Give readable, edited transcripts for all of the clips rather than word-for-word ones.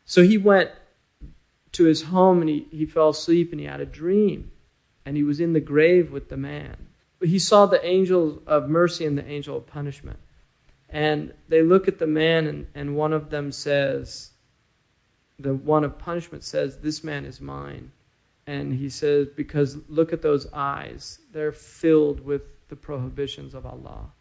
So he went to his home and he fell asleep and he had a dream. And he was in the grave with the man. He saw the angel of mercy and the angel of punishment. And they look at the man and one of them says, the one of punishment says, "This man is mine." And he says, because look at those eyes. They're filled with the prohibitions of Allah.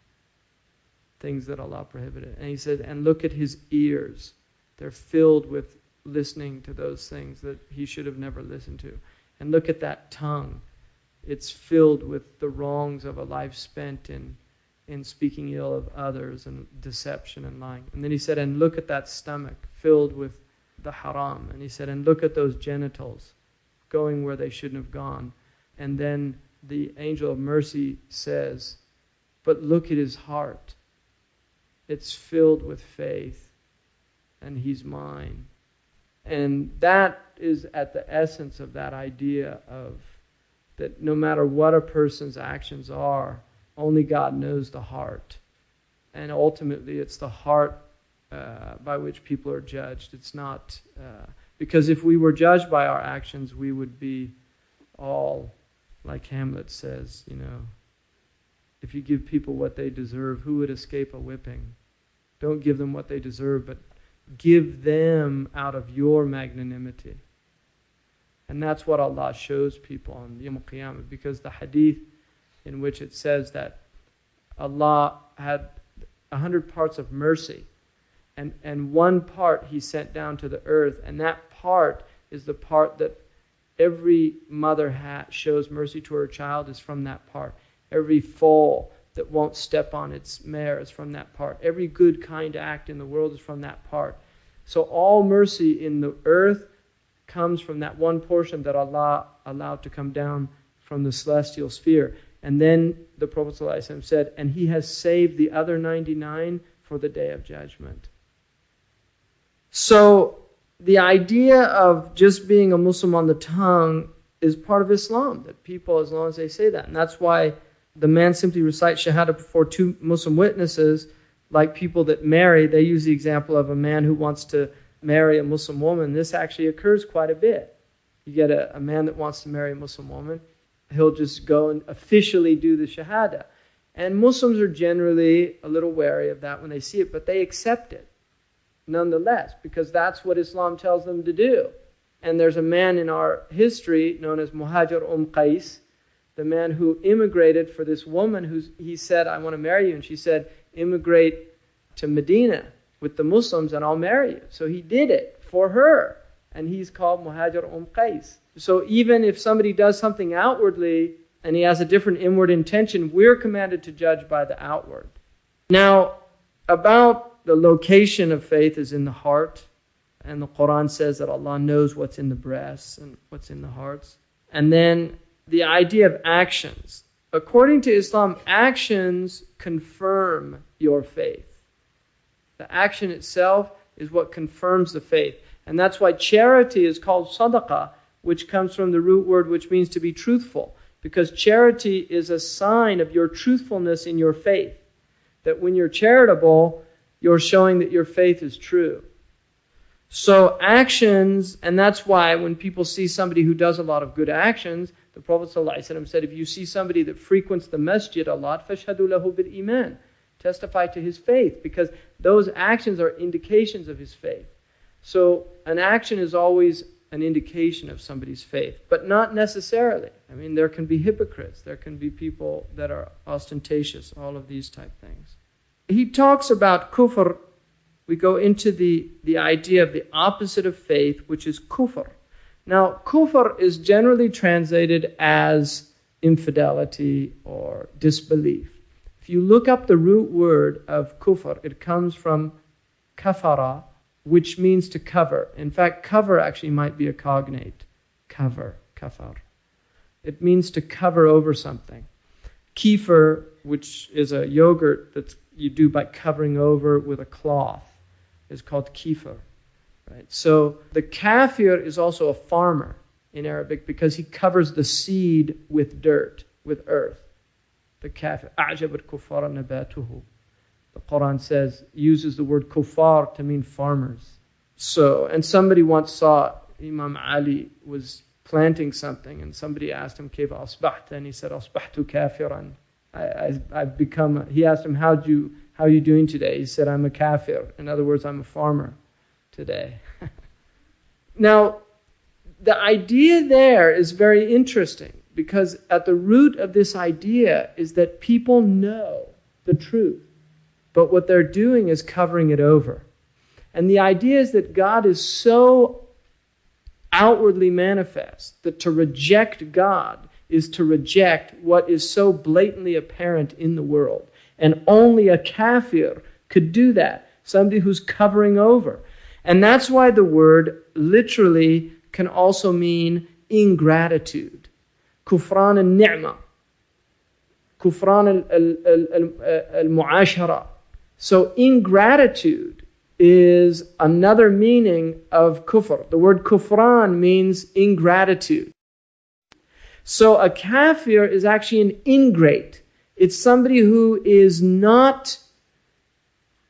Things that Allah prohibited. And he said, and look at his ears. They're filled with listening to those things that he should have never listened to. And look at that tongue. It's filled with the wrongs of a life spent in speaking ill of others and deception and lying. And then he said, and look at that stomach filled with the haram. And he said, and look at those genitals going where they shouldn't have gone. And then the angel of mercy says, but look at his heart. It's filled with faith, and he's mine. And that is at the essence of that idea of that no matter what a person's actions are, only God knows the heart. And ultimately it's the heart by which people are judged. It's not... because if we were judged by our actions, we would be all, like Hamlet says, if you give people what they deserve, who would escape a whipping? Don't give them what they deserve, but give them out of your magnanimity. And that's what Allah shows people on Yawm al-Qiyamah, because the hadith in which it says that Allah had 100 parts of mercy, and one part He sent down to the earth, and that part is the part that every mother shows mercy to her child is from that part. Every foal that won't step on its mare is from that part. Every good, kind act in the world is from that part. So all mercy in the earth comes from that one portion that Allah allowed to come down from the celestial sphere. And then the Prophet ﷺ said, and He has saved the other 99 for the Day of Judgment. So the idea of just being a Muslim on the tongue is part of Islam, that people, as long as they say that. And that's why the man simply recites Shahada before two Muslim witnesses, like people that marry. They use the example of a man who wants to marry a Muslim woman. This actually occurs quite a bit. You get a man that wants to marry a Muslim woman, he'll just go and officially do the Shahada. And Muslims are generally a little wary of that when they see it, but they accept it nonetheless, because that's what Islam tells them to do. And there's a man in our history known as Muhajir Qais, the man who immigrated for this woman he said, I want to marry you. And she said, immigrate to Medina with the Muslims and I'll marry you. So he did it for her. And he's called Muhajir Qais. So even if somebody does something outwardly and he has a different inward intention, we're commanded to judge by the outward. Now, about the location of faith is in the heart. And the Qur'an says that Allah knows what's in the breasts and what's in the hearts. And then the idea of actions. According to Islam, actions confirm your faith. The action itself is what confirms the faith. And that's why charity is called sadaqah, which comes from the root word which means to be truthful. Because charity is a sign of your truthfulness in your faith. That when you're charitable, you're showing that your faith is true. So actions, and that's why when people see somebody who does a lot of good actions, the Prophet ﷺ said, if you see somebody that frequents the masjid a lot, فَاشْهَدُوا لَهُ بِالْإِيمَانِ, testify to his faith, because those actions are indications of his faith. So an action is always an indication of somebody's faith, but not necessarily. I mean, there can be hypocrites, there can be people that are ostentatious, all of these type things. He talks about kufr. We go into the idea of the opposite of faith, which is kufr. Now, kufr is generally translated as infidelity or disbelief. If you look up the root word of kufr, it comes from kafara, which means to cover. In fact, cover actually might be a cognate. Cover, kafar. It means to cover over something. Kefir, which is a yogurt that you do by covering over with a cloth, is called kefir. Right? So the kafir is also a farmer in Arabic because he covers the seed with dirt, with earth. The kafir, أَعْجَبَتْ كُفَّارًا نَبَاتُهُ. The Qur'an uses the word kuffar to mean farmers. So, and somebody once saw Imam Ali was planting something, and somebody asked him, "Kayfa asbahta?" And he said, "Asbahtu kafiran." I've become. He asked him, "How are you doing today?" He said, "I'm a kafir." In other words, I'm a farmer today. Now, the idea there is very interesting, because at the root of this idea is that people know the truth, but what they're doing is covering it over. And the idea is that God is so outwardly manifest that to reject God is to reject what is so blatantly apparent in the world. And only a kafir could do that, somebody who's covering over. And that's why the word literally can also mean ingratitude. Kufran al-ni'mah. Kufran al-mu'ashara. So ingratitude is another meaning of kufr. The word kufran means ingratitude. So a kafir is actually an ingrate. It's somebody who is not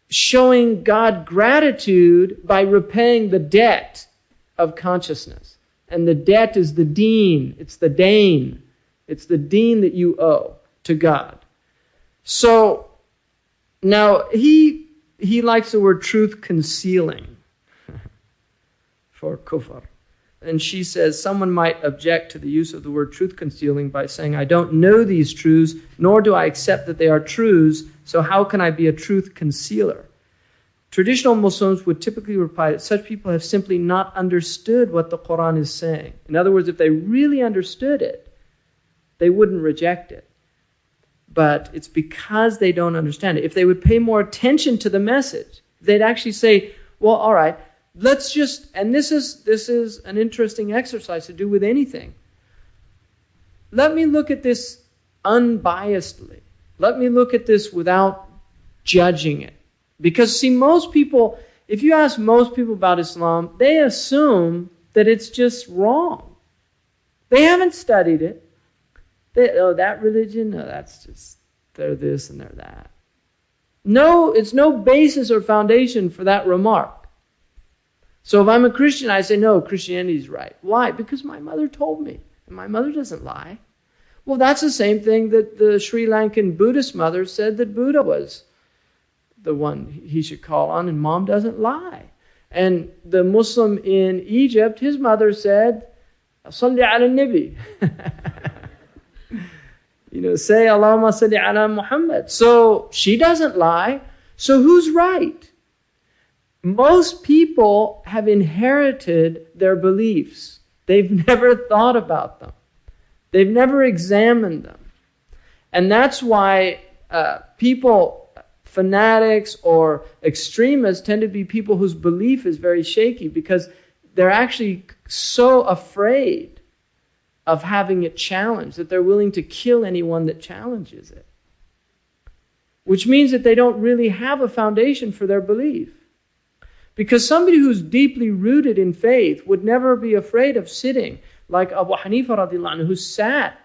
showing God gratitude by repaying the debt of consciousness. And the debt is the deen. It's the dain. It's the deen that you owe to God. So now he likes the word truth concealing for kufr. And she says, someone might object to the use of the word truth concealing by saying, I don't know these truths, nor do I accept that they are truths, so how can I be a truth concealer? Traditional Muslims would typically reply that such people have simply not understood what the Qur'an is saying. In other words, if they really understood it, they wouldn't reject it. But it's because they don't understand it. If they would pay more attention to the message, they'd actually say, well, all right, let's just, and this is an interesting exercise to do with anything. Let me look at this unbiasedly. Let me look at this without judging it. Because see, most people, if you ask most people about Islam, they assume that it's just wrong. They haven't studied it. That religion, no, that's just, they're this and they're that. No, it's no basis or foundation for that remark. So if I'm a Christian, I say, no, Christianity is right. Why? Because my mother told me. And my mother doesn't lie. Well, that's the same thing that the Sri Lankan Buddhist mother said that Buddha was the one he should call on, and mom doesn't lie. And the Muslim in Egypt, his mother said, Salli ala Nabi. Say Allahumma salli ala Muhammad. So she doesn't lie. So who's right? Most people have inherited their beliefs. They've never thought about them. They've never examined them. And that's why people, fanatics or extremists, tend to be people whose belief is very shaky because they're actually so afraid of having it challenged that they're willing to kill anyone that challenges it. Which means that they don't really have a foundation for their belief. Because somebody who's deeply rooted in faith would never be afraid of sitting like Abu Hanifa radiallahu anhu, who sat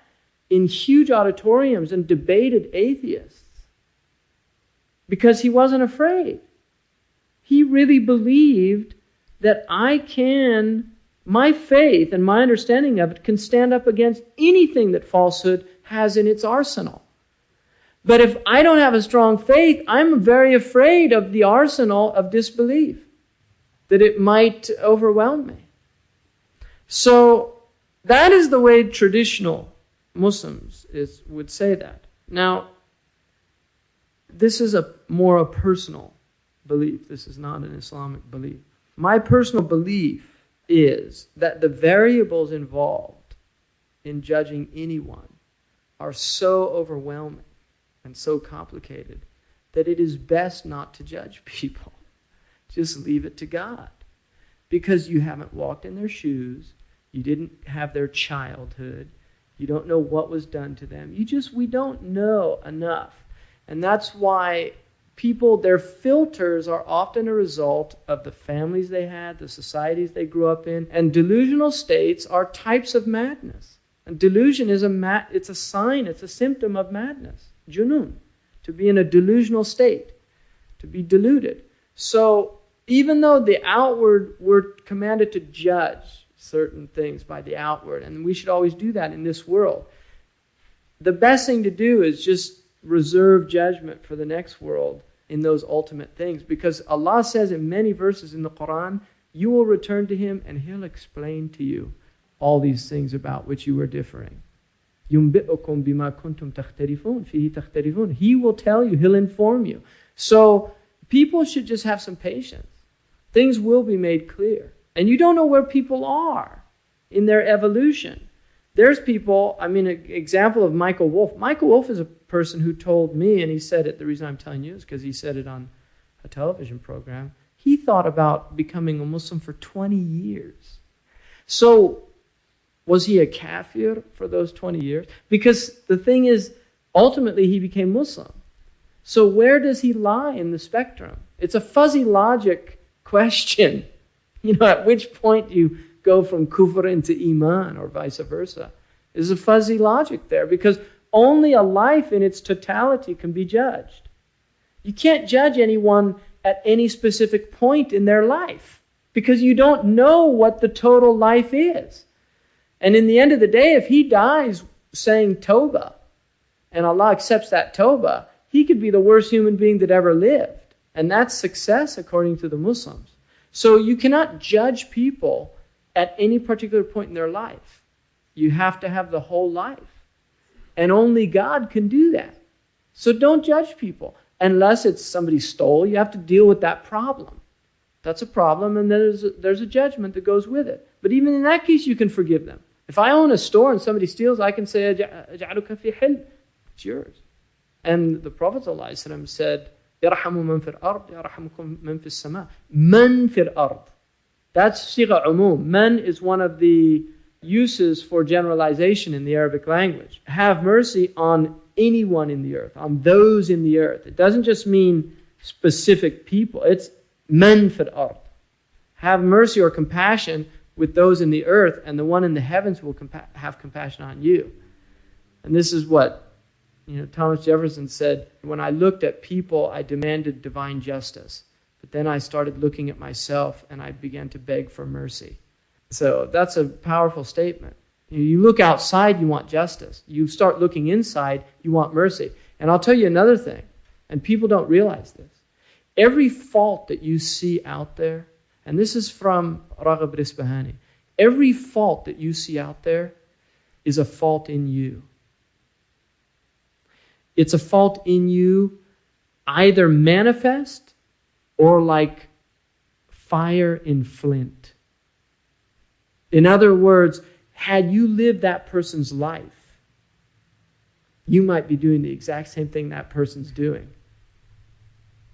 in huge auditoriums and debated atheists. Because he wasn't afraid. He really believed that my faith and my understanding of it can stand up against anything that falsehood has in its arsenal. But if I don't have a strong faith, I'm very afraid of the arsenal of disbelief, that it might overwhelm me. So that is the way traditional Muslims would say that. Now, this is more a personal belief. This is not an Islamic belief. My personal belief is that the variables involved in judging anyone are so overwhelming and so complicated that it is best not to judge people. Just leave it to God. Because you haven't walked in their shoes, you didn't have their childhood, you don't know what was done to them. We don't know enough. And that's why people, their filters are often a result of the families they had, the societies they grew up in. And delusional states are types of madness. And delusion is it's a sign, it's a symptom of madness. Junun. To be in a delusional state. To be deluded. So Even though the outward, we're commanded to judge certain things by the outward, and we should always do that in this world. The best thing to do is just reserve judgment for the next world in those ultimate things, because Allah says in many verses in the Qur'an, you will return to Him and He'll explain to you all these things about which you were differing. يُنْبِئُكُمْ بِمَا كُنْتُمْ تَخْتَلِفُونَ فِيهِ تَخْتَلِفُونَ. He will tell you, He'll inform you. So people should just have some patience. Things will be made clear. And you don't know where people are in their evolution. There's people, an example of Michael Wolff. Michael Wolff is a person who told me, and he said it, the reason I'm telling you is because he said it on a television program. He thought about becoming a Muslim for 20 years. So, was he a kafir for those 20 years? Because the thing is, ultimately he became Muslim. So where does he lie in the spectrum? It's a fuzzy logic question. At which point you go from kufr into iman or vice versa. There's a fuzzy logic there, because only a life in its totality can be judged. You can't judge anyone at any specific point in their life, because you don't know what the total life is. And in the end of the day, if he dies saying tawbah, and Allah accepts that tawbah, he could be the worst human being that ever lived. And that's success according to the Muslims. So you cannot judge people at any particular point in their life. You have to have the whole life. And only God can do that. So don't judge people. Unless it's somebody stole, you have to deal with that problem. That's a problem, and there's a judgment that goes with it. But even in that case, you can forgive them. If I own a store and somebody steals, I can say, أَجْعَلُكَ فِي حِلْ. It's yours. And the Prophet ﷺ said, يَرْحَمُ مَنْ فِي الْأَرْضِ يَرْحَمُكُمْ مَنْ فِي السَّمَاءِ. مَنْ فِي الْأَرْضِ. That's sigha umum. Man is one of the uses for generalization in the Arabic language. Have mercy on anyone in the earth, on those in the earth. It doesn't just mean specific people. It's man fil ard. Have mercy or compassion with those in the earth, and the one in the heavens will have compassion on you. And this is what Thomas Jefferson said, when I looked at people, I demanded divine justice. But then I started looking at myself and I began to beg for mercy. So that's a powerful statement. You look outside, you want justice. You start looking inside, you want mercy. And I'll tell you another thing, and people don't realize this. Every fault that you see out there, and this is from Raghib Risbahani, every fault that you see out there is a fault in you. It's a fault in you, either manifest or like fire in flint. In other words, had you lived that person's life, you might be doing the exact same thing that person's doing.